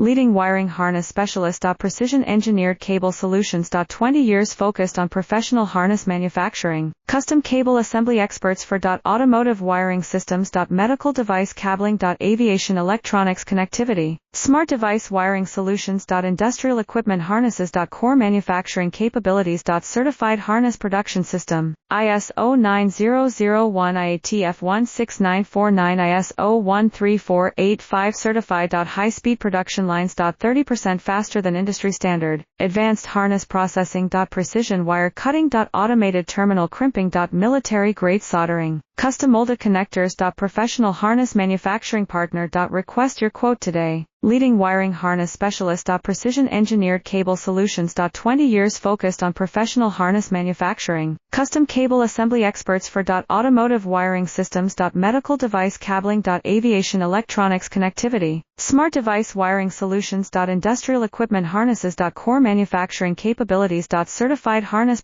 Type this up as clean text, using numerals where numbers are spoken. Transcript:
Leading wiring harness specialist. Precision engineered cable solutions. 20 years focused on professional harness manufacturing. Custom cable assembly experts for automotive wiring systems. Medical device cabling. Aviation electronics connectivity. Smart device wiring solutions. Industrial equipment harnesses. Core manufacturing capabilities. Certified harness production system. ISO 9001 IATF 16949 ISO 13485 certified. High-speed production lines. 30% faster than industry standard. Advanced harness processing. Precision wire cutting. Automated terminal crimping. Military grade soldering. Custom molded connectors. Professional harness manufacturing partner. Request your quote today. Leading wiring harness specialist. Precision engineered cable solutions. 20 years focused on professional harness manufacturing. Custom cable assembly experts for automotive wiring systems. Medical device cabling. Aviation electronics connectivity. Smart device wiring solutions. Industrial equipment harnesses. Core manufacturing capabilities. Certified harness